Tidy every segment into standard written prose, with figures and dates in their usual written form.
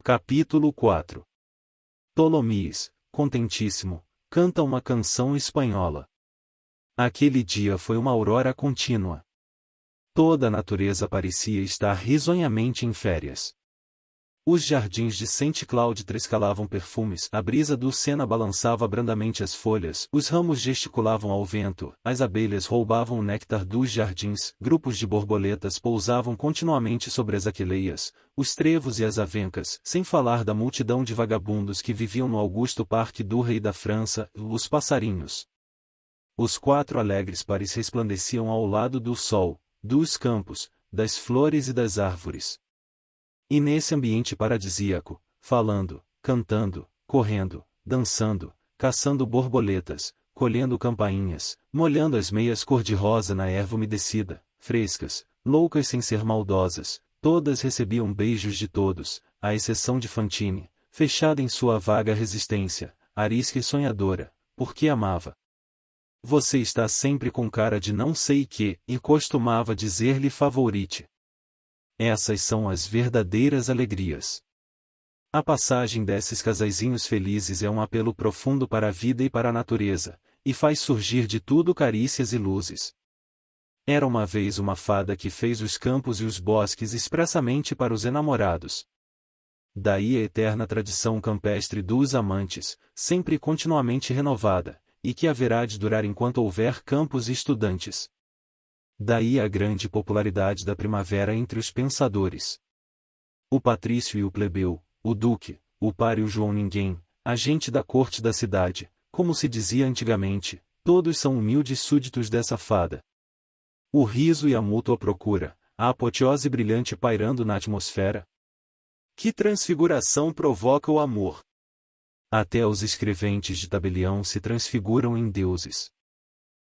Capítulo 4. Tholomyès, contentíssimo, canta uma canção espanhola. Aquele dia foi uma aurora contínua. Toda a natureza parecia estar risonhamente em férias. Os jardins de Saint-Cloud trescalavam perfumes, a brisa do Sena balançava brandamente as folhas, os ramos gesticulavam ao vento, as abelhas roubavam o néctar dos jardins, grupos de borboletas pousavam continuamente sobre as aquileias, os trevos e as avencas, sem falar da multidão de vagabundos que viviam no augusto parque do rei da França, os passarinhos. Os 4 alegres pares resplandeciam ao lado do sol, dos campos, das flores e das árvores. E nesse ambiente paradisíaco, falando, cantando, correndo, dançando, caçando borboletas, colhendo campainhas, molhando as meias cor-de-rosa na erva umedecida, frescas, loucas sem ser maldosas, todas recebiam beijos de todos, à exceção de Fantine, fechada em sua vaga resistência, arisca e sonhadora, porque amava. Você está sempre com cara de não sei que, e costumava dizer-lhe Favourite. Essas são as verdadeiras alegrias. A passagem desses casaizinhos felizes é um apelo profundo para a vida e para a natureza, e faz surgir de tudo carícias e luzes. Era uma vez uma fada que fez os campos e os bosques expressamente para os enamorados. Daí a eterna tradição campestre dos amantes, sempre e continuamente renovada, e que haverá de durar enquanto houver campos e estudantes. Daí a grande popularidade da primavera entre os pensadores. O patrício e o plebeu, o duque, o par e o João Ninguém, a gente da corte da cidade, como se dizia antigamente, todos são humildes súditos dessa fada. O riso e a mútua procura, a apoteose brilhante pairando na atmosfera. Que transfiguração provoca o amor! Até os escreventes de tabelião se transfiguram em deuses.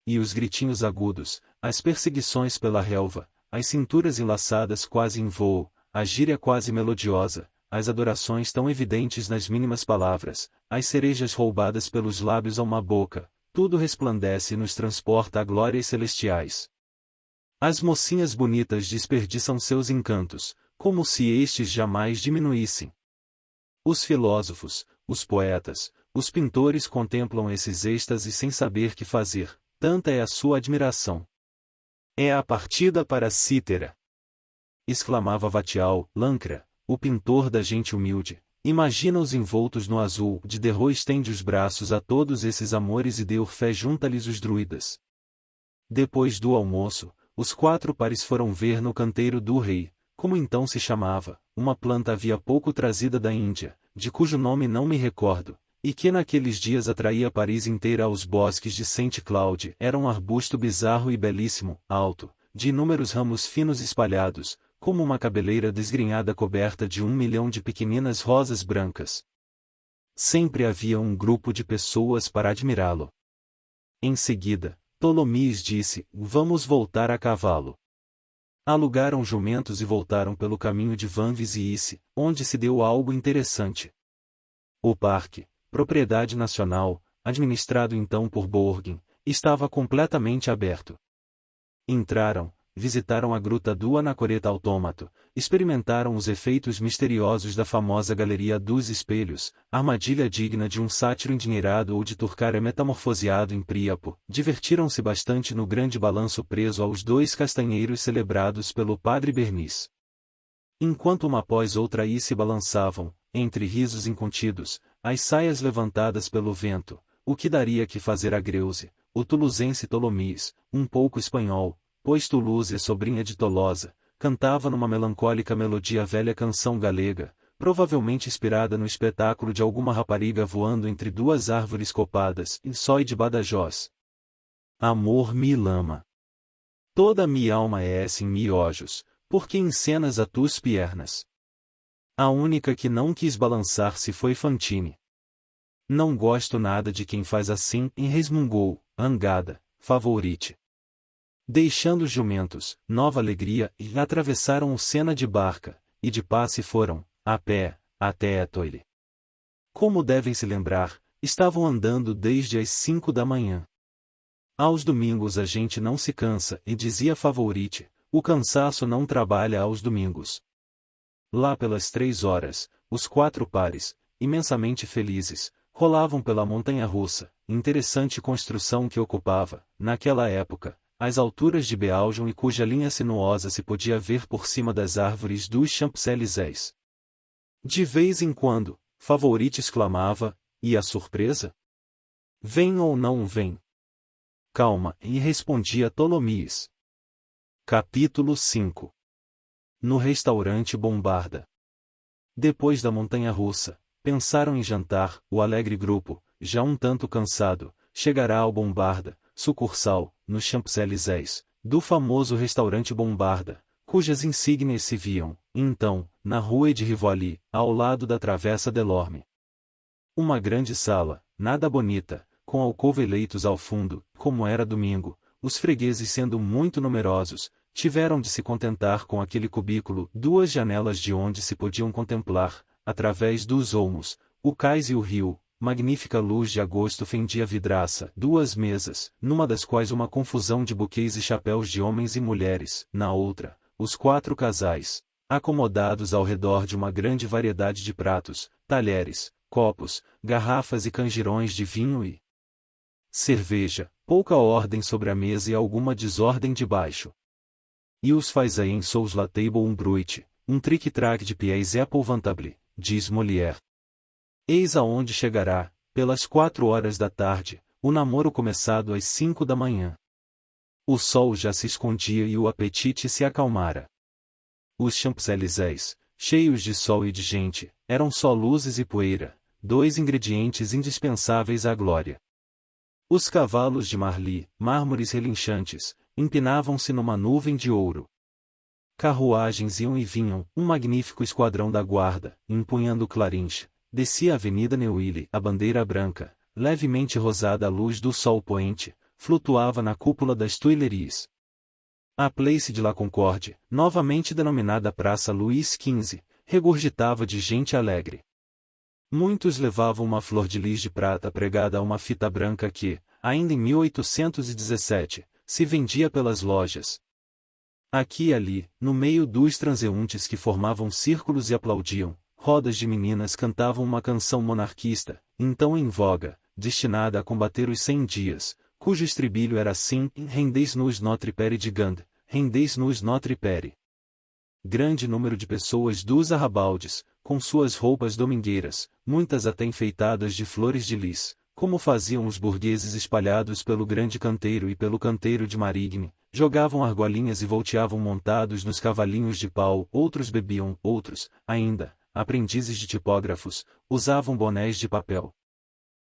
E os gritinhos agudos, as perseguições pela relva, as cinturas enlaçadas quase em voo, a gíria quase melodiosa, as adorações tão evidentes nas mínimas palavras, as cerejas roubadas pelos lábios a uma boca, tudo resplandece e nos transporta a glórias celestiais. As mocinhas bonitas desperdiçam seus encantos, como se estes jamais diminuíssem. Os filósofos, os poetas, os pintores contemplam esses êxtases sem saber que fazer. Tanta é a sua admiração. É a partida para Cítera! Exclamava Vatial, Lancra, o pintor da gente humilde. Imagina-os envoltos no azul, de Derro estende os braços a todos esses amores e deu fé junta-lhes os druidas. Depois do almoço, os 4 pares foram ver no canteiro do rei, como então se chamava, uma planta havia pouco trazida da Índia, de cujo nome não me recordo, e que naqueles dias atraía Paris inteira aos bosques de Saint-Cloud. Era um arbusto bizarro e belíssimo, alto, de inúmeros ramos finos espalhados, como uma cabeleira desgrenhada coberta de 1 milhão de pequeninas rosas brancas. Sempre havia um grupo de pessoas para admirá-lo. Em seguida, Tholomyès disse, vamos voltar a cavalo. Alugaram jumentos e voltaram pelo caminho de Vanves e Isse, onde se deu algo interessante. O parque, propriedade nacional, administrado então por Bourguin, estava completamente aberto. Entraram, visitaram a gruta do Anacoreta Autômato, experimentaram os efeitos misteriosos da famosa Galeria dos Espelhos, armadilha digna de um sátiro endinheirado ou de Turcara metamorfoseado em Príapo, divertiram-se bastante no grande balanço preso aos 2 castanheiros celebrados pelo padre Bernis. Enquanto uma após outra aí se balançavam, entre risos incontidos, as saias levantadas pelo vento, o que daria que fazer a Greuze, o tuluzense Tholomyès, um pouco espanhol, pois Toulouse é sobrinha de Tolosa, cantava numa melancólica melodia a velha canção galega, provavelmente inspirada no espetáculo de alguma rapariga voando entre 2 árvores copadas, em sói de Badajoz. Amor me lama. Toda mi alma é em miojos, porque encenas a tus piernas. A única que não quis balançar-se foi Fantine. Não gosto nada de quem faz assim, e resmungou, angada, Favourite. Deixando os jumentos, nova alegria, e atravessaram o Sena de barca, e de passe foram, a pé, até Étoile. Como devem se lembrar, estavam andando desde as 5 da manhã. Aos domingos a gente não se cansa, e dizia Favourite, o cansaço não trabalha aos domingos. Lá pelas 3 horas, os 4 pares, imensamente felizes, rolavam pela montanha-russa, interessante construção que ocupava, naquela época, as alturas de Beaujon e cuja linha sinuosa se podia ver por cima das árvores dos Champs-Élysées. De vez em quando, Favourite exclamava, e a surpresa? Vem ou não vem? Calma, e respondia Tholomyès. Capítulo 5. No restaurante Bombarda. Depois da montanha-russa, pensaram em jantar. O alegre grupo, já um tanto cansado, chegará ao Bombarda, sucursal, nos Champs-Élysées, do famoso restaurante Bombarda, cujas insígnias se viam, então, na rua de Rivoli, ao lado da Travessa Delorme. Uma grande sala, nada bonita, com alcova e leitos ao fundo, como era domingo, os fregueses sendo muito numerosos, tiveram de se contentar com aquele cubículo, 2 janelas de onde se podiam contemplar, através dos olmos, o cais e o rio. Magnífica luz de agosto fendia a vidraça, 2 mesas, numa das quais uma confusão de buquês e chapéus de homens e mulheres, na outra, os 4 casais, acomodados ao redor de uma grande variedade de pratos, talheres, copos, garrafas e canjirões de vinho e cerveja, pouca ordem sobre a mesa e alguma desordem debaixo. E os faisaient sous la table un bruit, um tric-trac de pieds épouvantables, diz Molière. Eis aonde chegará, pelas 4 horas da tarde, o namoro começado às 5 da manhã. O sol já se escondia e o apetite se acalmara. Os Champs-Élysées, cheios de sol e de gente, eram só luzes e poeira, 2 ingredientes indispensáveis à glória. Os cavalos de Marly, mármores relinchantes, empinavam-se numa nuvem de ouro. Carruagens iam e vinham, um magnífico esquadrão da guarda, empunhando clarins, descia a Avenida Neuilly, a bandeira branca, levemente rosada à luz do sol poente, flutuava na cúpula das Tuileries. A Place de la Concorde, novamente denominada Praça Luís XV, regurgitava de gente alegre. Muitos levavam uma flor de lis de prata pregada a uma fita branca que, ainda em 1817, se vendia pelas lojas. Aqui e ali, no meio dos transeuntes que formavam círculos e aplaudiam, rodas de meninas cantavam uma canção monarquista, então em voga, destinada a combater os 100 dias, cujo estribilho era assim: Rendez-nous notre père de Gand, rendez-nous notre père. Grande número de pessoas dos arrabaldes, com suas roupas domingueiras, muitas até enfeitadas de flores de lis, como faziam os burgueses espalhados pelo grande canteiro e pelo canteiro de Marigny, jogavam argolinhas e volteavam montados nos cavalinhos de pau, outros bebiam, outros, ainda, aprendizes de tipógrafos, usavam bonés de papel.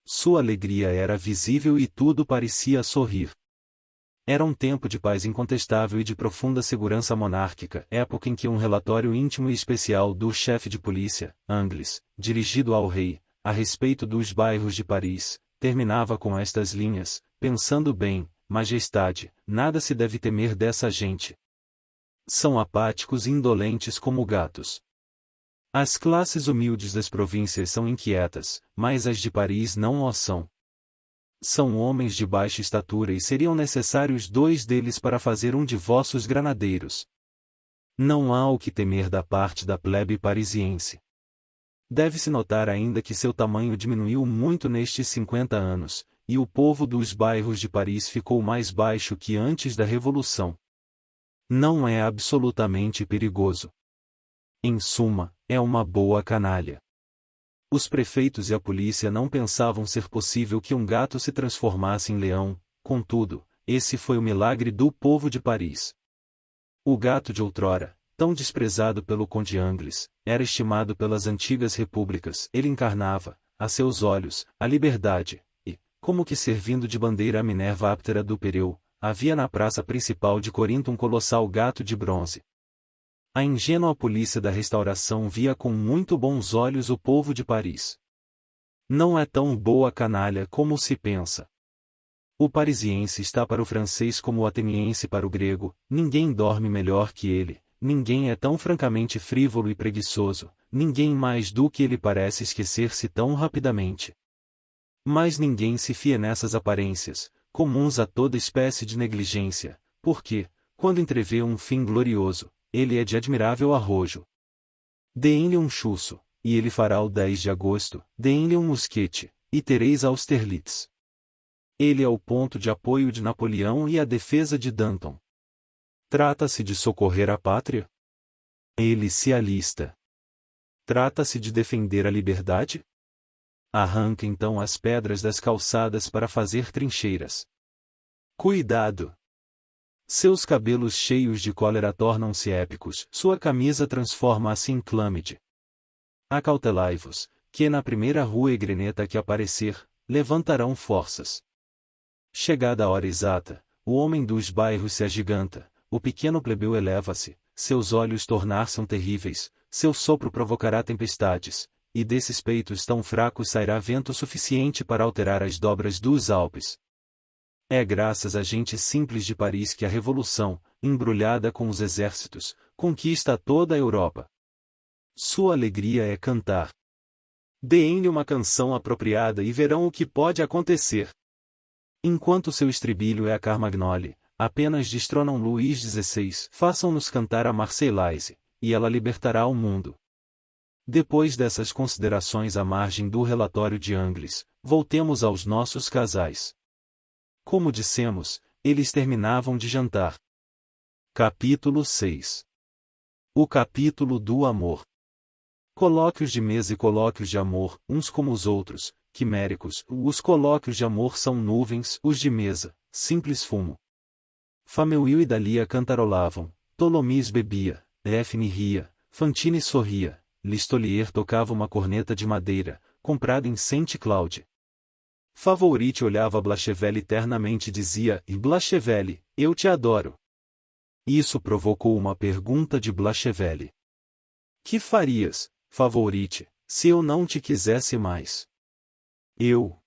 Sua alegria era visível e tudo parecia sorrir. Era um tempo de paz incontestável e de profunda segurança monárquica, época em que um relatório íntimo e especial do chefe de polícia, Angles, dirigido ao rei, a respeito dos bairros de Paris, terminava com estas linhas: pensando bem, Majestade, nada se deve temer dessa gente. São apáticos e indolentes como gatos. As classes humildes das províncias são inquietas, mas as de Paris não o são. São homens de baixa estatura e seriam necessários 2 deles para fazer um de vossos granadeiros. Não há o que temer da parte da plebe parisiense. Deve-se notar ainda que seu tamanho diminuiu muito nestes 50 anos, e o povo dos bairros de Paris ficou mais baixo que antes da Revolução. Não é absolutamente perigoso. Em suma, é uma boa canalha. Os prefeitos e a polícia não pensavam ser possível que um gato se transformasse em leão, contudo, esse foi o milagre do povo de Paris. O gato de outrora, tão desprezado pelo Conde Angles, era estimado pelas antigas repúblicas. Ele encarnava, a seus olhos, a liberdade, e, como que servindo de bandeira a Minerva áptera do Pereu, havia na praça principal de Corinto um colossal gato de bronze. A ingênua polícia da Restauração via com muito bons olhos o povo de Paris. Não é tão boa canalha como se pensa. O parisiense está para o francês como o ateniense para o grego, ninguém dorme melhor que ele, ninguém é tão francamente frívolo e preguiçoso, ninguém mais do que ele parece esquecer-se tão rapidamente. Mas ninguém se fia nessas aparências, comuns a toda espécie de negligência, porque, quando entrevê um fim glorioso, ele é de admirável arrojo. Deem-lhe um chuço, e ele fará o 10 de agosto, deem-lhe um mosquete, e tereis Austerlitz. Ele é o ponto de apoio de Napoleão e a defesa de Danton. Trata-se de socorrer a pátria? Ele se alista. Trata-se de defender a liberdade? Arranca então as pedras das calçadas para fazer trincheiras. Cuidado! Seus cabelos cheios de cólera tornam-se épicos, sua camisa transforma-se em clâmide. Acautelai-vos, que na primeira rua egreneta que aparecer, levantarão forças. Chegada a hora exata, o homem dos bairros se agiganta, o pequeno plebeu eleva-se, seus olhos tornar-se terríveis, seu sopro provocará tempestades, e desses peitos tão fracos sairá vento suficiente para alterar as dobras dos Alpes. É graças à gente simples de Paris que a Revolução, embrulhada com os exércitos, conquista toda a Europa. Sua alegria é cantar. Deem-lhe uma canção apropriada e verão o que pode acontecer. Enquanto seu estribilho é a Carmagnole, apenas destronam Luís XVI, façam-nos cantar a Marseillaise, e ela libertará o mundo. Depois dessas considerações à margem do relatório de Angles, voltemos aos nossos casais. Como dissemos, eles terminavam de jantar. Capítulo 6. O capítulo do amor. Colóquios de mesa e colóquios de amor, uns como os outros, quiméricos. Os colóquios de amor são nuvens, os de mesa, simples fumo. Fameuil e Dalia cantarolavam, Tholomyès bebia, Daphne ria, Fantine sorria, Listolier tocava uma corneta de madeira, comprada em Saint-Cloud. Favourite olhava Blachevelle ternamente e dizia, e Blachevelle, eu te adoro. Isso provocou uma pergunta de Blachevelle. Que farias, Favourite, se eu não te quisesse mais? Eu!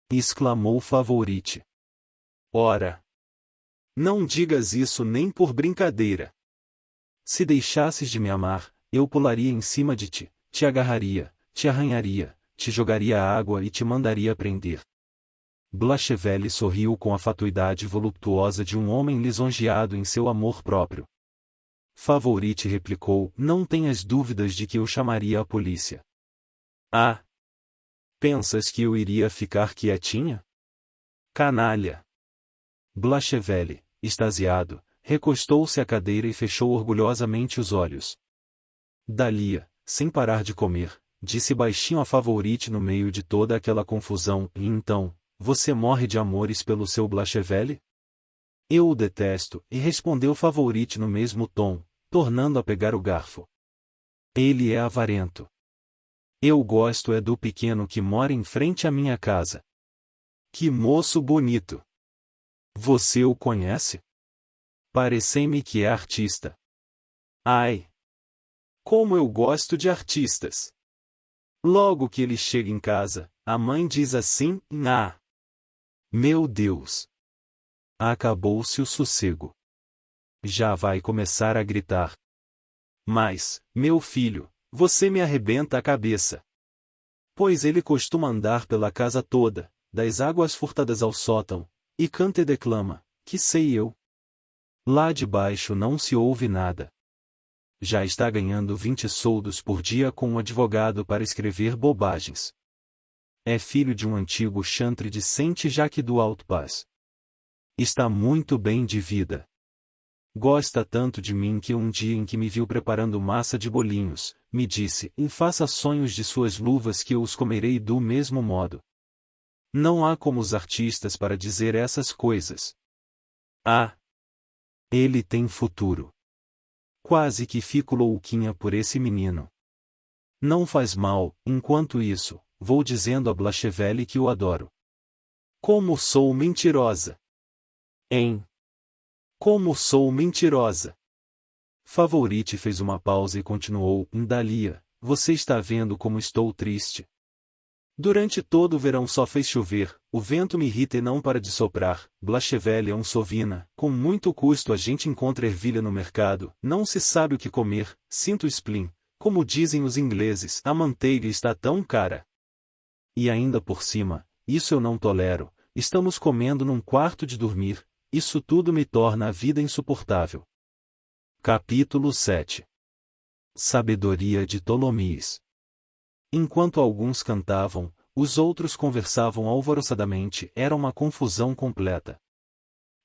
Exclamou Favourite. Ora! Não digas isso nem por brincadeira. Se deixasses de me amar, eu pularia em cima de ti, te agarraria, te arranharia, te jogaria à água e te mandaria prender. Blachevelle sorriu com a fatuidade voluptuosa de um homem lisonjeado em seu amor próprio. Favourite replicou, não tenhas dúvidas de que eu chamaria a polícia. Ah! Pensas que eu iria ficar quietinha? Canalha! Blachevelle, extasiado, recostou-se à cadeira e fechou orgulhosamente os olhos. Dalia, sem parar de comer, disse baixinho a Favourite no meio de toda aquela confusão, e então, você morre de amores pelo seu Blachevelle? Eu o detesto, e respondeu Favourite no mesmo tom, tornando a pegar o garfo. Ele é avarento. Eu gosto é do pequeno que mora em frente à minha casa. Que moço bonito! Você o conhece? Parece-me que é artista. Ai! Como eu gosto de artistas! Logo que ele chega em casa, a mãe diz assim, ah! Meu Deus! Acabou-se o sossego. Já vai começar a gritar. Mas, meu filho, você me arrebenta a cabeça. Pois ele costuma andar pela casa toda, das águas furtadas ao sótão, e canta e declama, que sei eu. Lá de baixo não se ouve nada. Já está ganhando 20 soldos por dia com um advogado para escrever bobagens. É filho de um antigo chantre de Saint-Jacques du Haut-Pas. Está muito bem de vida. Gosta tanto de mim que um dia em que me viu preparando massa de bolinhos, me disse, e faça sonhos de suas luvas que eu os comerei do mesmo modo. Não há como os artistas para dizer essas coisas. Ah! Ele tem futuro. Quase que fico louquinha por esse menino. Não faz mal, enquanto isso, vou dizendo a Blachevelle que o adoro. Como sou mentirosa! Hein? Como sou mentirosa! Favourite fez uma pausa e continuou, Dalia, você está vendo como estou triste. Durante todo o verão só fez chover, o vento me irrita e não para de soprar, Blachevelle é um sovina, com muito custo a gente encontra ervilha no mercado, não se sabe o que comer, sinto spleen, como dizem os ingleses, a manteiga está tão cara. E ainda por cima, isso eu não tolero, estamos comendo num quarto de dormir, isso tudo me torna a vida insuportável. Capítulo 7. Sabedoria de Tholomyès. Enquanto alguns cantavam, os outros conversavam alvoroçadamente, era uma confusão completa.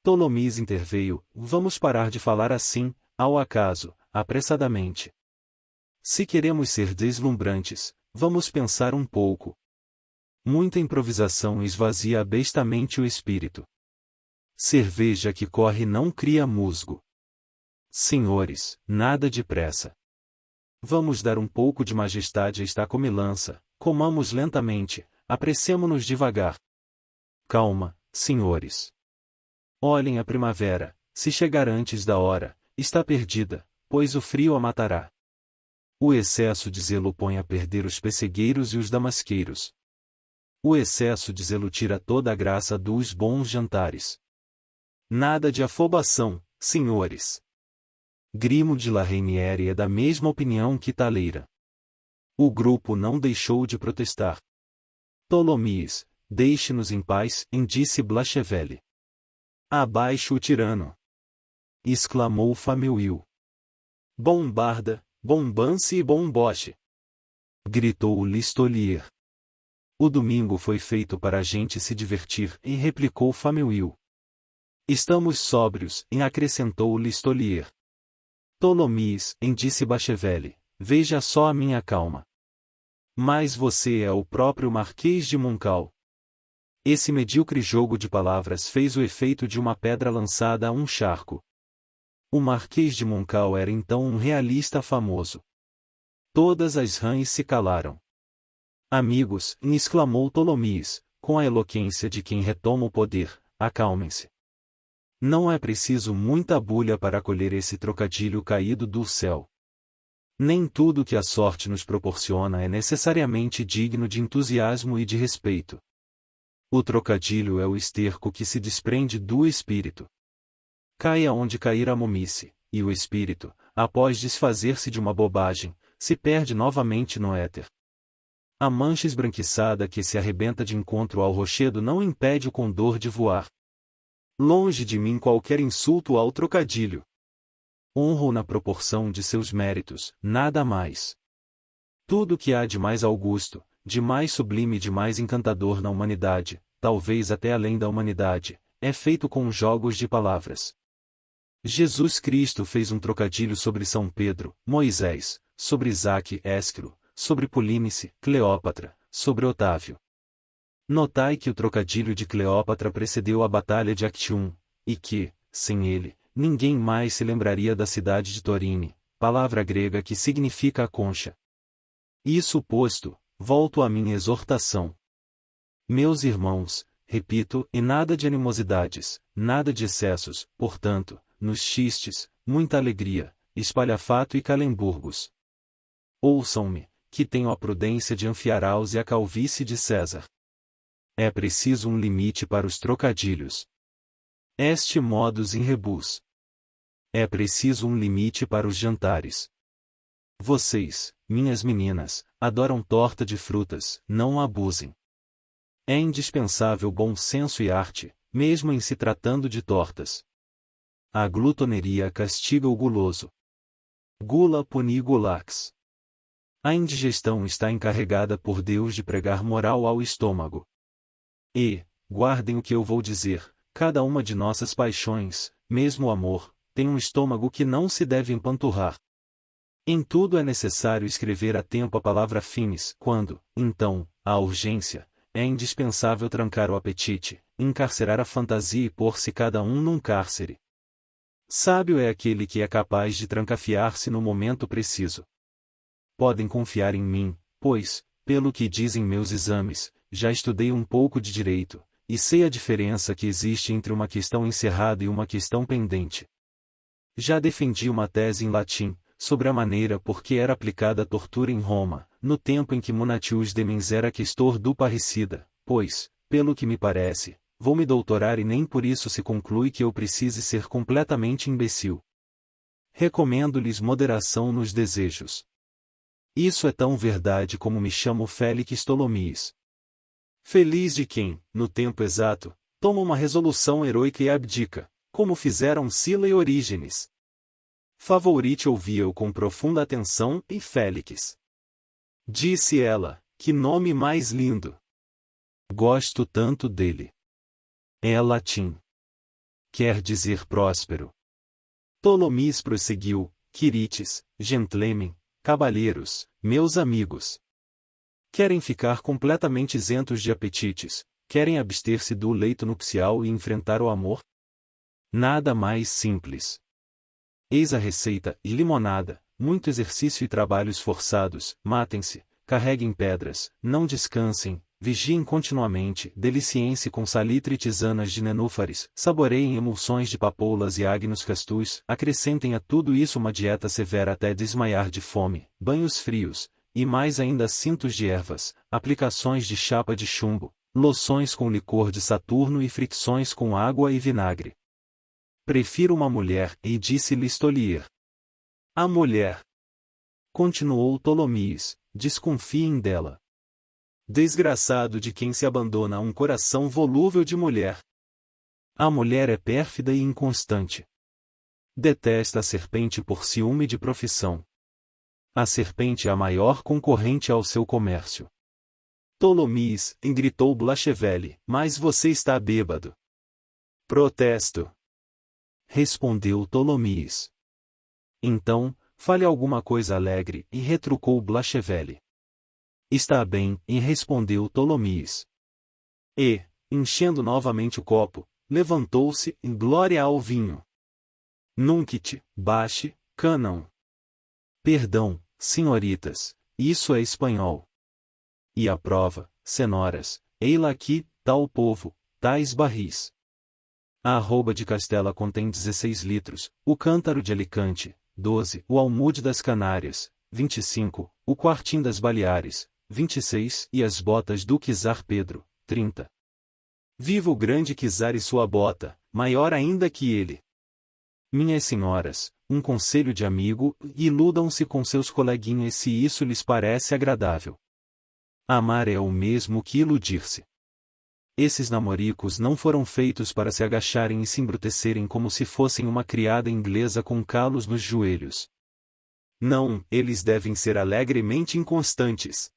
Tolomís interveio: vamos parar de falar assim, ao acaso, apressadamente. Se queremos ser deslumbrantes, vamos pensar um pouco. Muita improvisação esvazia bestamente o espírito. Cerveja que corre não cria musgo. Senhores, nada de pressa. Vamos dar um pouco de majestade a esta comilança, comamos lentamente, apressemo-nos devagar. Calma, senhores. Olhem a primavera, se chegar antes da hora, está perdida, pois o frio a matará. O excesso de zelo põe a perder os pessegueiros e os damasqueiros. O excesso de zelo tira toda a graça dos bons jantares. Nada de afobação, senhores. Grimo de La Reynière é da mesma opinião que Taleira. O grupo não deixou de protestar. Tholomyès, deixe-nos em paz, disse Blachevelle. Abaixo o tirano! Exclamou Fameuil. Bombarda, bombance e bomboche! Gritou o Listolier. O domingo foi feito para a gente se divertir, e replicou Fameuil. Estamos sóbrios, acrescentou o Listolier. Tholomyès, disse Blachevelle, veja só a minha calma. Mas você é o próprio Marquês de Montcalm. Esse medíocre jogo de palavras fez o efeito de uma pedra lançada a um charco. O Marquês de Montcalm era então um realista famoso. Todas as rãs se calaram. Amigos, exclamou Tholomyès, com a eloquência de quem retoma o poder, acalmem-se. Não é preciso muita bulha para colher esse trocadilho caído do céu. Nem tudo que a sorte nos proporciona é necessariamente digno de entusiasmo e de respeito. O trocadilho é o esterco que se desprende do espírito. Cai aonde cair a momice, e o espírito, após desfazer-se de uma bobagem, se perde novamente no éter. A mancha esbranquiçada que se arrebenta de encontro ao rochedo não impede o condor de voar. Longe de mim qualquer insulto ao trocadilho. Honro-o na proporção de seus méritos, nada mais. Tudo que há de mais augusto, de mais sublime e de mais encantador na humanidade, talvez até além da humanidade, é feito com jogos de palavras. Jesus Cristo fez um trocadilho sobre São Pedro, Moisés, sobre Isaque, Ésquilo, sobre Polínice, Cleópatra, sobre Otávio. Notai que o trocadilho de Cleópatra precedeu a batalha de Actium, e que, sem ele, ninguém mais se lembraria da cidade de Torine, palavra grega que significa a concha. Isso posto, volto à minha exortação. Meus irmãos, repito, e nada de animosidades, nada de excessos, portanto, nos xistes, muita alegria, espalhafato e calemburgos. Ouçam-me, que tenho a prudência de Anfiaraus e a calvície de César. É preciso um limite para os trocadilhos. Este modus in rebus. É preciso um limite para os jantares. Vocês, minhas meninas, adoram torta de frutas, não abusem. É indispensável bom senso e arte, mesmo em se tratando de tortas. A glutoneria castiga o guloso. Gula puni gulax. A indigestão está encarregada por Deus de pregar moral ao estômago. E, guardem o que eu vou dizer, cada uma de nossas paixões, mesmo o amor, tem um estômago que não se deve empanturrar. Em tudo é necessário escrever a tempo a palavra finis, quando, então, há urgência, é indispensável trancar o apetite, encarcerar a fantasia e pôr-se cada um num cárcere. Sábio é aquele que é capaz de trancafiar-se no momento preciso. Podem confiar em mim, pois, pelo que dizem meus exames, já estudei um pouco de direito, e sei a diferença que existe entre uma questão encerrada e uma questão pendente. Já defendi uma tese em latim, sobre a maneira por que era aplicada a tortura em Roma, no tempo em que Munatius Demens era questor do parricida, pois, pelo que me parece, vou me doutorar e nem por isso se conclui que eu precise ser completamente imbecil. Recomendo-lhes moderação nos desejos. Isso é tão verdade como me chamo Félix Tholomyès. Feliz de quem, no tempo exato, toma uma resolução heroica e abdica, como fizeram Sila e Orígenes. Favorite ouvia-o com profunda atenção e Félix. Disse ela, que nome mais lindo! Gosto tanto dele. É latim. Quer dizer próspero. Tolomís prosseguiu, Quirites, gentlemen, cavalheiros, meus amigos. Querem ficar completamente isentos de apetites, querem abster-se do leito nupcial e enfrentar o amor? Nada mais simples. Eis a receita: limonada, muito exercício e trabalhos forçados, matem-se, carreguem pedras, não descansem, vigiem continuamente, deliciem-se com salitre e tisanas de nenúfares, saboreiem emulsões de papoulas e agnos castus, acrescentem a tudo isso uma dieta severa até desmaiar de fome, banhos frios, e mais ainda cintos de ervas, aplicações de chapa de chumbo, loções com licor de Saturno e fricções com água e vinagre. Prefiro uma mulher, e disse Listolier. A mulher. Continuou Tolomís, desconfiem dela. Desgraçado de quem se abandona a um coração volúvel de mulher. A mulher é pérfida e inconstante. Detesta a serpente por ciúme de profissão. A serpente é a maior concorrente ao seu comércio. Tolomís, gritou Blachevelle, mas você está bêbado. Protesto. Respondeu Tolomís. Então, fale alguma coisa alegre, e retrucou Blachevelle. Está bem, e respondeu Tolomís. E, enchendo novamente o copo, levantou-se, em glória ao vinho. Nunc baixe, canão. Perdão, senhoritas, isso é espanhol. E a prova, senoras, ei-la aqui, tal povo, tais barris. A arroba de Castela contém 16 litros, o cântaro de Alicante, 12, o almude das Canárias, 25, o quartim das Baleares, 26, e as botas do Czar Pedro, 30. Viva o grande czar e sua bota, maior ainda que ele. Minhas senhoras, um conselho de amigo, iludam-se com seus coleguinhas se isso lhes parece agradável. Amar é o mesmo que iludir-se. Esses namoricos não foram feitos para se agacharem e se embrutecerem como se fossem uma criada inglesa com calos nos joelhos. Não, eles devem ser alegremente inconstantes.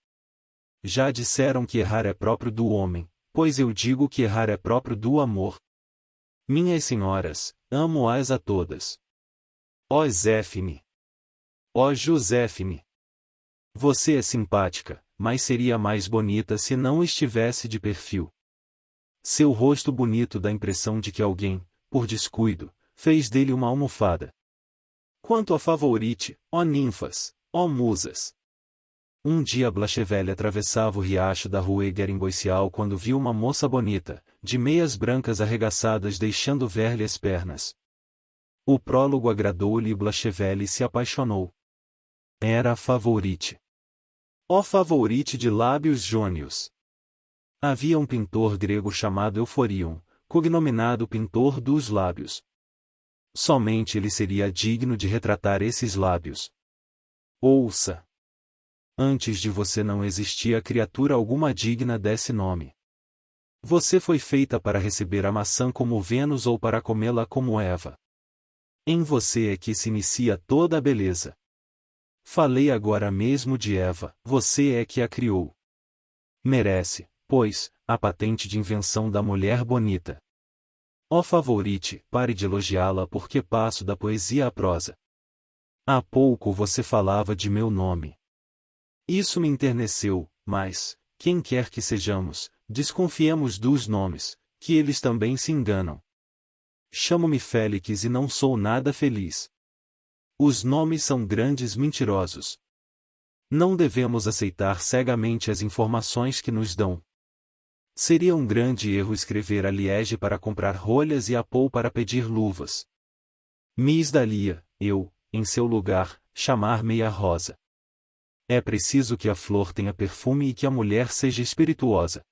Já disseram que errar é próprio do homem, pois eu digo que errar é próprio do amor. Minhas senhoras, amo-as a todas. Ó Zéfine! Ó Josefine! Você é simpática, mas seria mais bonita se não estivesse de perfil. Seu rosto bonito dá a impressão de que alguém, por descuido, fez dele uma almofada. Quanto a Favorite, ó ninfas, ó musas! Um dia Blachevelle atravessava o riacho da rua Guérin-Boissial quando viu uma moça bonita, de meias brancas arregaçadas deixando ver-lhe as pernas. O prólogo agradou-lhe e Blachevelle se apaixonou. Era a Favorite. Ó Favorite de lábios jônios! Havia um pintor grego chamado Euforion, cognominado pintor dos lábios. Somente ele seria digno de retratar esses lábios. Ouça! Antes de você não existia criatura alguma digna desse nome. Você foi feita para receber a maçã como Vênus ou para comê-la como Eva. Em você é que se inicia toda a beleza. Falei agora mesmo de Eva, você é que a criou. Merece, pois, a patente de invenção da mulher bonita. Ó Favorite, pare de elogiá-la porque passo da poesia à prosa. Há pouco você falava de meu nome. Isso me enterneceu, mas, quem quer que sejamos, desconfiemos dos nomes, que eles também se enganam. Chamo-me Félix e não sou nada feliz. Os nomes são grandes mentirosos. Não devemos aceitar cegamente as informações que nos dão. Seria um grande erro escrever a Liege para comprar rolhas e a Paul para pedir luvas. Miss Dahlia, eu, em seu lugar, chamar-me a Rosa. É preciso que a flor tenha perfume e que a mulher seja espirituosa.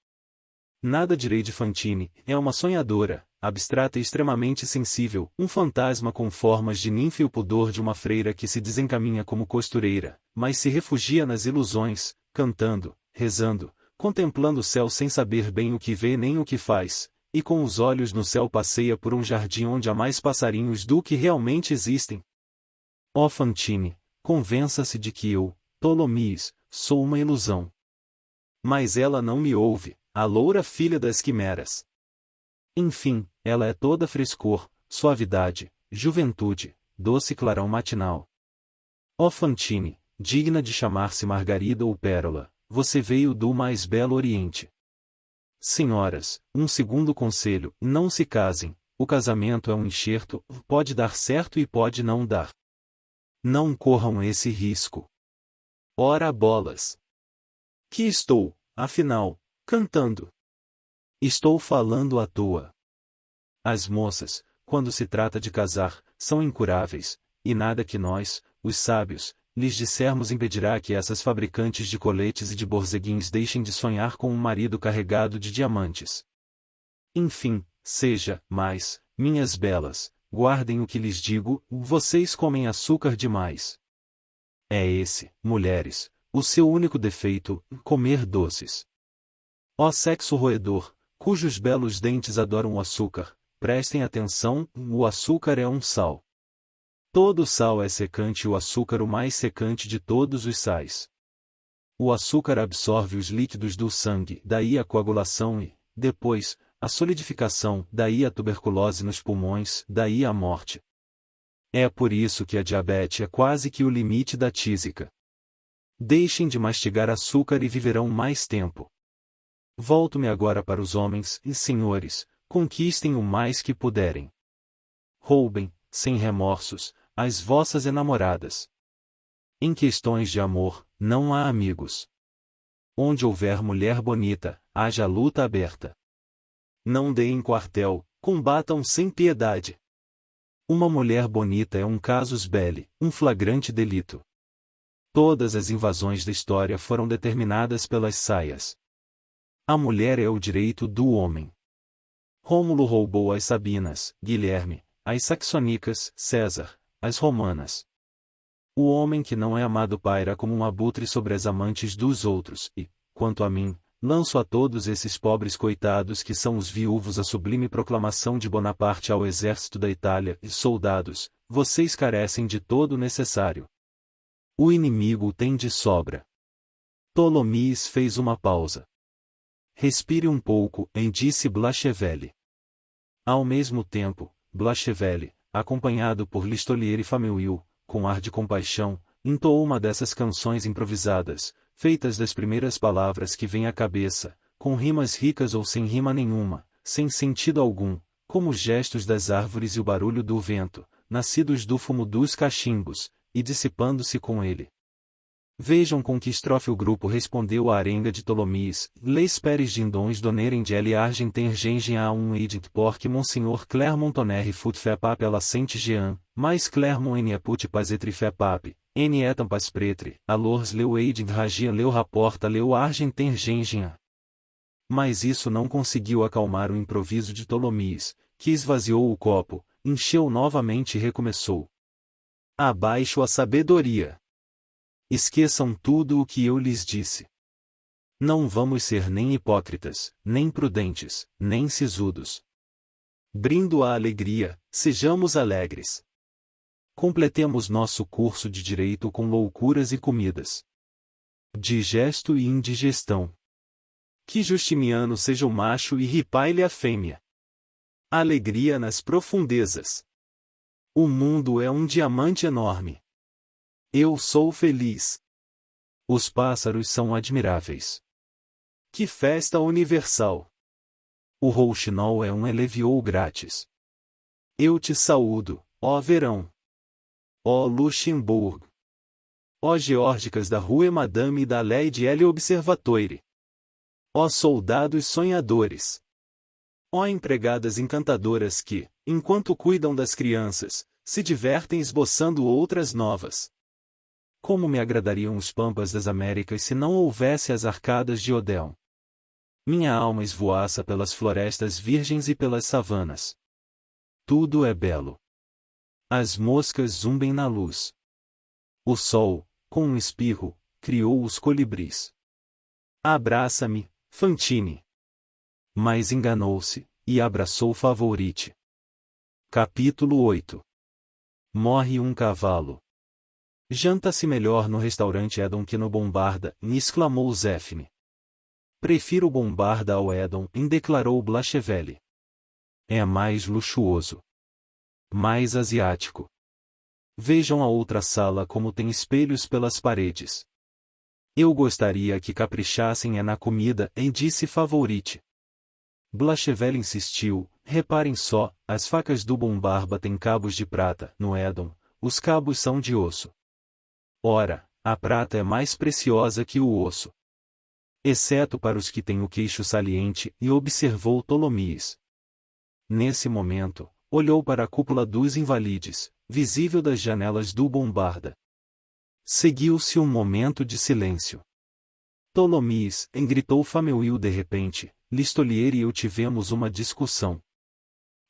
Nada direi de Fantine, é uma sonhadora, abstrata e extremamente sensível, um fantasma com formas de ninfa e o pudor de uma freira que se desencaminha como costureira, mas se refugia nas ilusões, cantando, rezando, contemplando o céu sem saber bem o que vê nem o que faz, e com os olhos no céu passeia por um jardim onde há mais passarinhos do que realmente existem. Ó Fantine, convença-se de que eu, Tolomís, sou uma ilusão. Mas ela não me ouve, a loura filha das quimeras. Enfim, ela é toda frescor, suavidade, juventude, doce clarão matinal. Ó Fantine, digna de chamar-se Margarida ou Pérola, você veio do mais belo Oriente. Senhoras, um segundo conselho, não se casem, o casamento é um enxerto, pode dar certo e pode não dar. Não corram esse risco. Ora bolas! Que estou, afinal, cantando? Estou falando à toa. As moças, quando se trata de casar, são incuráveis, e nada que nós, os sábios, lhes dissermos impedirá que essas fabricantes de coletes e de borzeguins deixem de sonhar com um marido carregado de diamantes. Enfim, seja, mas, minhas belas, guardem o que lhes digo, vocês comem açúcar demais. É esse, mulheres, o seu único defeito, comer doces. Ó sexo roedor, cujos belos dentes adoram o açúcar, prestem atenção, o açúcar é um sal. Todo sal é secante e o açúcar o mais secante de todos os sais. O açúcar absorve os líquidos do sangue, daí a coagulação e, depois, a solidificação, daí a tuberculose nos pulmões, daí a morte. É por isso que a diabetes é quase que o limite da tísica. Deixem de mastigar açúcar e viverão mais tempo. Volto-me agora para os homens, e senhores, conquistem o mais que puderem. Roubem, sem remorsos, as vossas enamoradas. Em questões de amor, não há amigos. Onde houver mulher bonita, haja luta aberta. Não deem quartel, combatam sem piedade. Uma mulher bonita é um casus belli, um flagrante delito. Todas as invasões da história foram determinadas pelas saias. A mulher é o direito do homem. Rômulo roubou as Sabinas, Guilherme, as Saxonicas, César, as Romanas. O homem que não é amado paira como um abutre sobre as amantes dos outros, e, quanto a mim, lanço a todos esses pobres coitados que são os viúvos a sublime proclamação de Bonaparte ao exército da Itália, e soldados, vocês carecem de todo o necessário. O inimigo o tem de sobra. Tholomyès fez uma pausa. Respire um pouco, disse Blachevelle. Ao mesmo tempo, Blachevelle, acompanhado por Listolier e Fameuil, com ar de compaixão, entoou uma dessas canções improvisadas, feitas das primeiras palavras que vêm à cabeça, com rimas ricas ou sem rima nenhuma, sem sentido algum, como os gestos das árvores e o barulho do vento, nascidos do fumo dos cachimbos, e dissipando-se com ele. Vejam com que estrofe o grupo respondeu à arenga de Tholomyès, Les Peres dindons donneren de L. Argenter Gengen a un edit porque Monseigneur Clermont-Tonnerre fut fait pape à la Sainte-Jean, mais Clermont en put pas être fait pape, en etam pas pretre, alors leu edit ragian leu rapporta leu Argenter Gengen. Mas isso não conseguiu acalmar o improviso de Tholomyès, que esvaziou o copo, encheu novamente e recomeçou. Abaixo a sabedoria! Esqueçam tudo o que eu lhes disse. Não vamos ser nem hipócritas, nem prudentes, nem sisudos. Brindo a alegria, sejamos alegres. Completemos nosso curso de direito com loucuras e comidas. Digesto e indigestão. Que Justiniano seja o macho e Ripaille a fêmea. Alegria nas profundezas. O mundo é um diamante enorme. Eu sou feliz. Os pássaros são admiráveis. Que festa universal! O rouxinol é um eleviou grátis. Eu te saúdo, ó verão. Ó Luxemburgo. Ó geórgicas da Rue Madame e da Lady L. Observatoire. Ó soldados sonhadores. Ó empregadas encantadoras que, enquanto cuidam das crianças, se divertem esboçando outras novas. Como me agradariam os pampas das Américas se não houvesse as arcadas de Odéon. Minha alma esvoaça pelas florestas virgens e pelas savanas. Tudo é belo. As moscas zumbem na luz. O sol, com um espirro, criou os colibris. Abraça-me, Fantine. Mas enganou-se, e abraçou Favourite. Capítulo 8. Morre um cavalo. Janta-se melhor no restaurante Edom que no Bombarda, exclamou Zéfine. Prefiro o Bombarda ao Edom, declarou Blachevelle. É mais luxuoso. Mais asiático. Vejam a outra sala como tem espelhos pelas paredes. Eu gostaria que caprichassem na comida, disse Favourite. Blachevelle insistiu, reparem só, as facas do Bombarda têm cabos de prata, no Edom, os cabos são de osso. Ora, a prata é mais preciosa que o osso. Exceto para os que têm o queixo saliente, e observou Tholomyès. Nesse momento, olhou para a cúpula dos Invalides, visível das janelas do Bombarda. Seguiu-se um momento de silêncio. Tholomyès, gritou Fameuil de repente, Listolier e eu tivemos uma discussão.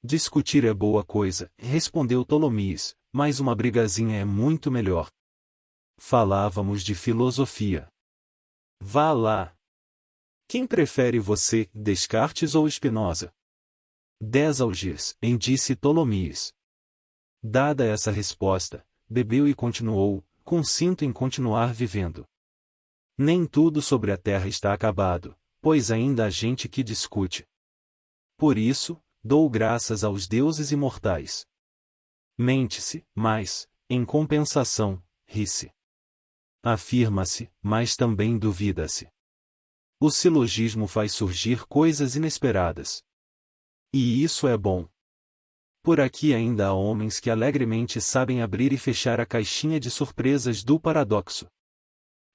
Discutir é boa coisa, respondeu Tholomyès, mas uma brigazinha é muito melhor. Falávamos de filosofia. Vá lá. Quem prefere você, Descartes ou Spinoza? 10 algês, disse Tholomyès. Dada essa resposta, bebeu e continuou, consinto em continuar vivendo. Nem tudo sobre a terra está acabado, pois ainda há gente que discute. Por isso, dou graças aos deuses imortais. Mente-se, mas, em compensação, ri-se. Afirma-se, mas também duvida-se. O silogismo faz surgir coisas inesperadas. E isso é bom. Por aqui ainda há homens que alegremente sabem abrir e fechar a caixinha de surpresas do paradoxo.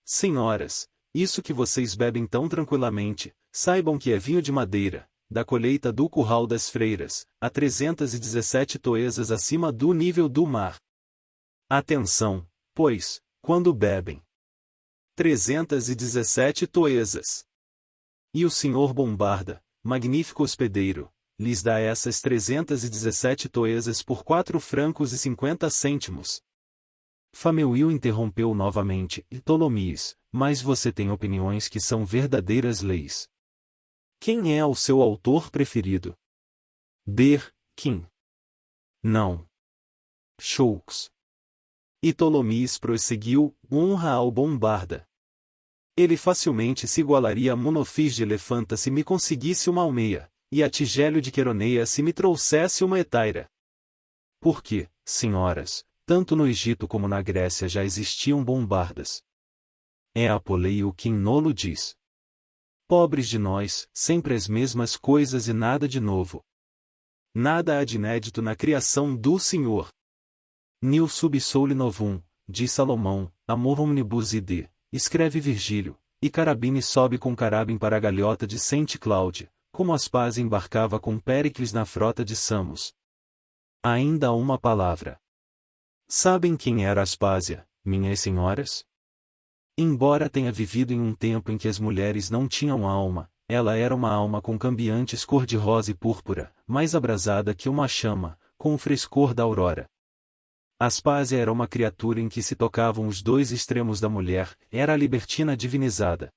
Senhoras, isso que vocês bebem tão tranquilamente, saibam que é vinho de madeira, da colheita do Curral das Freiras, a 317 toesas acima do nível do mar. Atenção, pois, quando bebem. 317 toesas. E o senhor Bombarda, magnífico hospedeiro, lhes dá essas 317 toesas por 4 francos e 50 cêntimos. Fameuil interrompeu novamente, Tholomyès, mas você tem opiniões que são verdadeiras leis. Quem é o seu autor preferido? Berquin. Não. Choux. E Tholomyès prosseguiu, honra ao Bombarda. Ele facilmente se igualaria a Monofis de Elefanta se me conseguisse uma almeia, e a Tigélio de Queroneia se me trouxesse uma hetaira. Porque, senhoras, tanto no Egito como na Grécia já existiam bombardas. É Apoleio quem nolo diz. Pobres de nós, sempre as mesmas coisas e nada de novo. Nada há de inédito na criação do Senhor. Nil sub sole novum, diz Salomão, amor omnibus ide, escreve Virgílio, e Carabine sobe com Carabim para a galhota de Saint Cloud, como Aspásia embarcava com Péricles na frota de Samos. Ainda uma palavra. Sabem quem era Aspásia, minhas senhoras? Embora tenha vivido em um tempo em que as mulheres não tinham alma, ela era uma alma com cambiantes cor-de-rosa e púrpura, mais abrasada que uma chama, com o frescor da aurora. Aspásia era uma criatura em que se tocavam os dois extremos da mulher, era a libertina divinizada.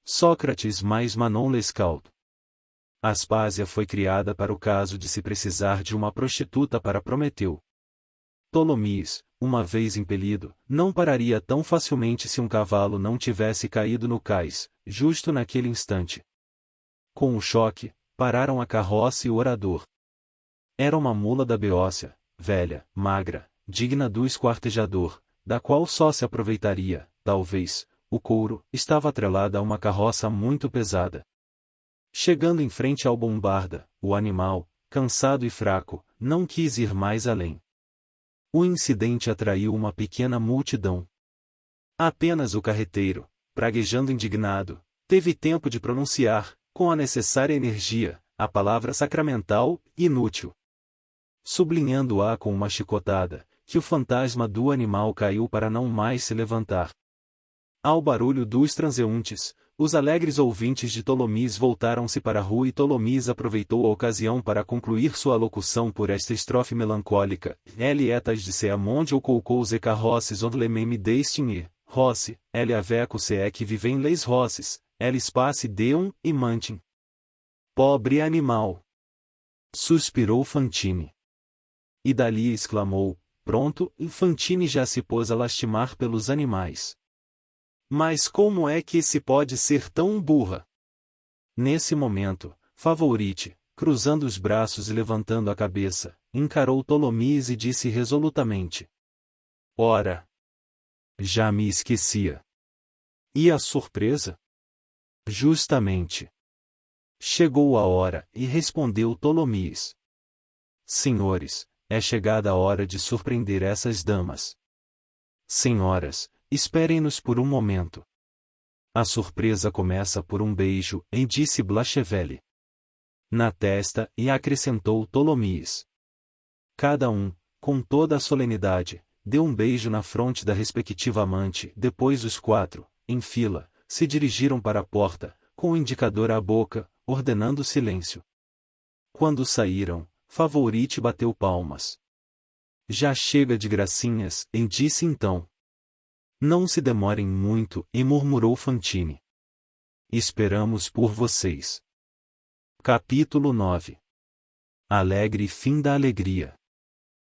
Sócrates mais Manon Lescaut. Aspásia foi criada para o caso de se precisar de uma prostituta para Prometeu. Tholomyès, uma vez impelido, não pararia tão facilmente se um cavalo não tivesse caído no cais, justo naquele instante. Com o choque, pararam a carroça e o orador. Era uma mula da Beócia, velha, magra, digna do esquartejador, da qual só se aproveitaria, talvez, o couro, estava atrelada a uma carroça muito pesada. Chegando em frente ao Bombarda, o animal, cansado e fraco, não quis ir mais além. O incidente atraiu uma pequena multidão. Apenas o carreteiro, praguejando indignado, teve tempo de pronunciar, com a necessária energia, a palavra sacramental, inútil. Sublinhando-a com uma chicotada, que o fantasma do animal caiu para não mais se levantar. Ao barulho dos transeuntes, os alegres ouvintes de Tholomyès voltaram-se para a rua e Tholomyès aproveitou a ocasião para concluir sua locução por esta estrofe melancólica. Elle etas de se amonde ou colcou ze carroces onde le meme destinir, rosse, elle aveco se é que vivem leis rosses, elle space deum e mantin. Pobre animal! Suspirou Fantine. E dali exclamou, Pronto, e Fantine já se pôs a lastimar pelos animais. Mas como é que se pode ser tão burra? Nesse momento, Favourite, cruzando os braços e levantando a cabeça, encarou Tholomyès e disse resolutamente: Ora! Já me esquecia. E a surpresa? Justamente. Chegou a hora, e respondeu Tholomyès. Senhores, é chegada a hora de surpreender essas damas. Senhoras, esperem-nos por um momento. A surpresa começa por um beijo, disse Blachevelle. Na testa, e acrescentou Tholomyès. Cada um, com toda a solenidade, deu um beijo na fronte da respectiva amante. Depois os quatro, em fila, se dirigiram para a porta, com o indicador à boca, ordenando silêncio. Quando saíram, Favourite bateu palmas. Já chega de gracinhas, disse então. Não se demorem muito, e murmurou Fantine. Esperamos por vocês. Capítulo 9. Alegre fim da alegria.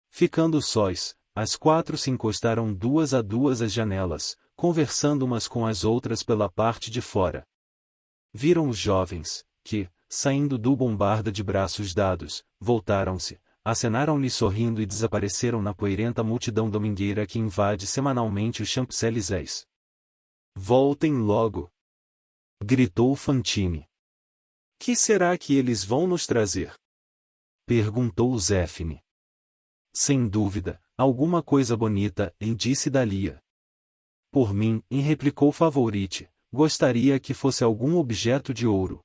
Ficando sós, as quatro se encostaram duas a duas às janelas, conversando umas com as outras pela parte de fora. Viram os jovens, que, saindo do bombarda de braços dados, voltaram-se, acenaram-lhe sorrindo e desapareceram na poeirenta multidão domingueira que invade semanalmente os Champs-Élysées. Voltem logo! Gritou Fantine. Que será que eles vão nos trazer? Perguntou Zéphine. Sem dúvida, alguma coisa bonita, disse Dahlia. Por mim, replicou Favourite, gostaria que fosse algum objeto de ouro.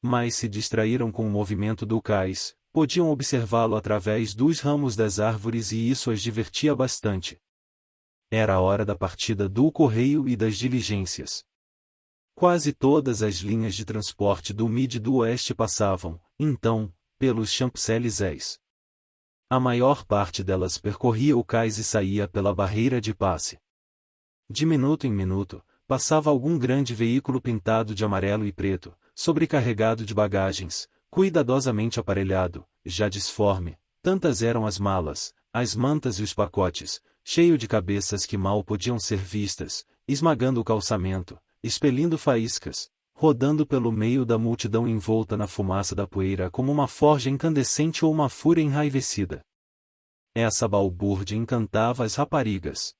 Mas se distraíram com o movimento do cais, podiam observá-lo através dos ramos das árvores e isso as divertia bastante. Era a hora da partida do correio e das diligências. Quase todas as linhas de transporte do Midi e do Oeste passavam, então, pelos Champs-Élysées. A maior parte delas percorria o cais e saía pela barreira de passe. De minuto em minuto, passava algum grande veículo pintado de amarelo e preto, sobrecarregado de bagagens, cuidadosamente aparelhado, já disforme, tantas eram as malas, as mantas e os pacotes, cheio de cabeças que mal podiam ser vistas, esmagando o calçamento, expelindo faíscas, rodando pelo meio da multidão envolta na fumaça da poeira como uma forja incandescente ou uma fúria enraivecida. Essa balbúrdia encantava as raparigas.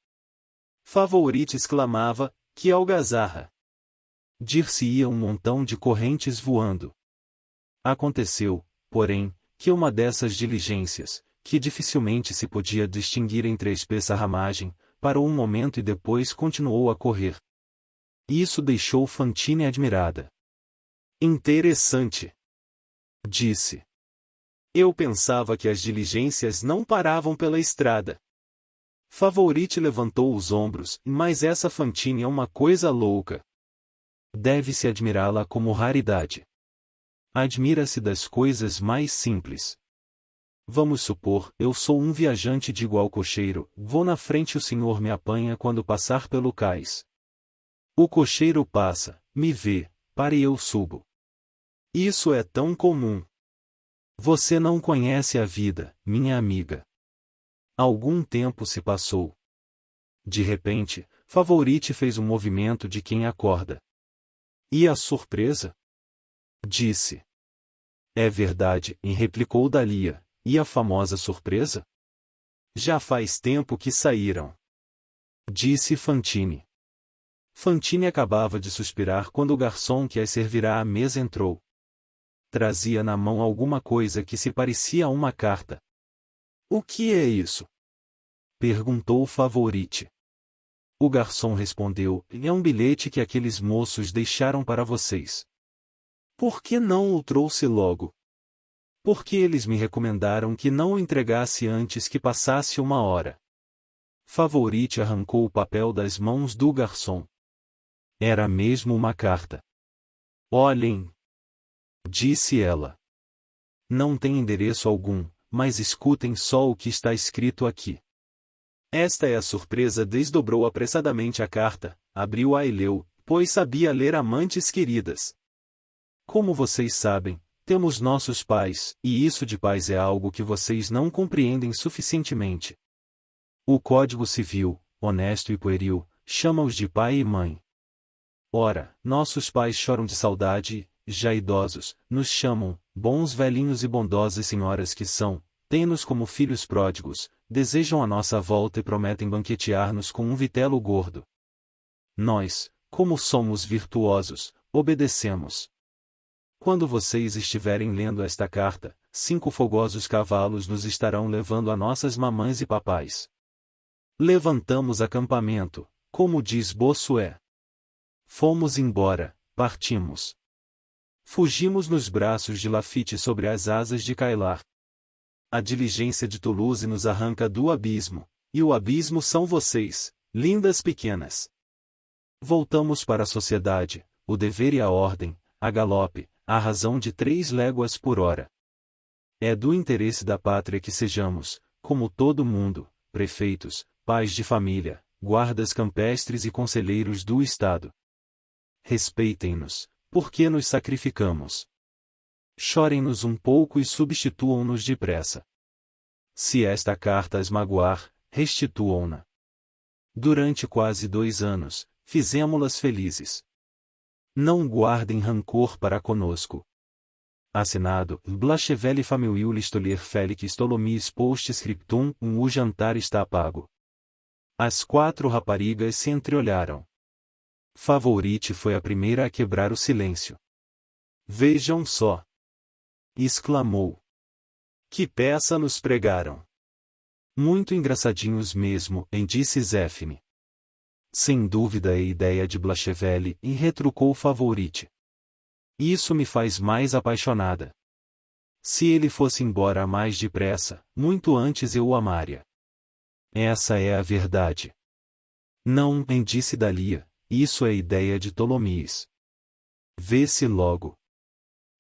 Favourite exclamava, que algazarra! Dir-se-ia um montão de correntes voando. Aconteceu, porém, que uma dessas diligências, que dificilmente se podia distinguir entre a espessa ramagem, parou um momento e depois continuou a correr. Isso deixou Fantine admirada. Interessante! Disse. Eu pensava que as diligências não paravam pela estrada. Favourite levantou os ombros, mas essa Fantine é uma coisa louca. Deve-se admirá-la como raridade. Admira-se das coisas mais simples. Vamos supor, eu sou um viajante de igual cocheiro, vou na frente e o senhor me apanha quando passar pelo cais. O cocheiro passa, me vê, para e eu subo. Isso é tão comum. Você não conhece a vida, minha amiga. Algum tempo se passou. De repente, Favourite fez um movimento de quem acorda. E a surpresa? Disse. É verdade, replicou Dahlia. E a famosa surpresa? Já faz tempo que saíram. Disse Fantine. Fantine acabava de suspirar quando o garçom que as servirá à mesa entrou. Trazia na mão alguma coisa que se parecia a uma carta. O que é isso? Perguntou Favourite. O garçom respondeu, é um bilhete que aqueles moços deixaram para vocês. Por que não o trouxe logo? Porque eles me recomendaram que não o entregasse antes que passasse uma hora. Favourite arrancou o papel das mãos do garçom. Era mesmo uma carta. Olhem! Disse ela. Não tem endereço algum, mas escutem só o que está escrito aqui. Esta é a surpresa. Desdobrou apressadamente a carta, abriu-a e leu, pois sabia ler amantes queridas. Como vocês sabem, temos nossos pais, e isso de pais é algo que vocês não compreendem suficientemente. O Código Civil, honesto e pueril, chama-os de pai e mãe. Ora, nossos pais choram de saudade, e, já idosos, nos chamam, bons velhinhos e bondosas senhoras que são, têm-nos como filhos pródigos, desejam a nossa volta e prometem banquetear-nos com um vitelo gordo. Nós, como somos virtuosos, obedecemos. Quando vocês estiverem lendo esta carta, 5 fogosos cavalos nos estarão levando a nossas mamães e papais. Levantamos acampamento, como diz Bossuet. Fomos embora, partimos. Fugimos nos braços de Lafitte sobre as asas de Cailar. A diligência de Toulouse nos arranca do abismo, e o abismo são vocês, lindas pequenas. Voltamos para a sociedade, o dever e a ordem, a galope, à razão de 3 léguas por hora. É do interesse da pátria que sejamos, como todo mundo, prefeitos, pais de família, guardas campestres e conselheiros do Estado. Respeitem-nos, porque nos sacrificamos. Chorem-nos um pouco e substituam-nos depressa. Se esta carta as magoar, restituam-na. Durante quase 2 anos, fizemo-las felizes. Não guardem rancor para conosco. Assinado, Blachevelle Famille Listolier Félix Tholomyes Postscriptum, o jantar está pago. As 4 raparigas se entreolharam. Favourite foi a primeira a quebrar o silêncio. Vejam só! Exclamou. Que peça nos pregaram! Muito engraçadinhos mesmo, disse Zéphine. Sem dúvida é ideia de Blachevelle, e retrucou Favourite. Isso me faz mais apaixonada. Se ele fosse embora mais depressa, muito antes eu o amaria. Essa é a verdade. Não, disse Dalia, isso é ideia de Tholomyes. Vê-se logo.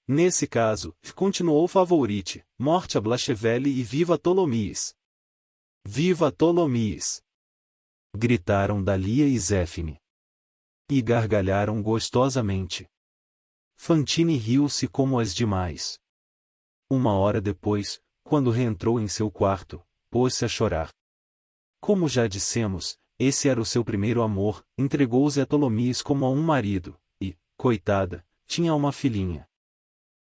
Nesse caso, continuou Favourite, morte a Blachevelle e viva Tholomyes. Viva Tholomyes! Gritaram Dalia e Zéphine. E gargalharam gostosamente. Fantine riu-se como as demais. 1 hora depois, quando reentrou em seu quarto, pôs-se a chorar. Como já dissemos, esse era o seu primeiro amor, entregou-se a Tholomyes como a um marido, e, coitada, tinha uma filhinha.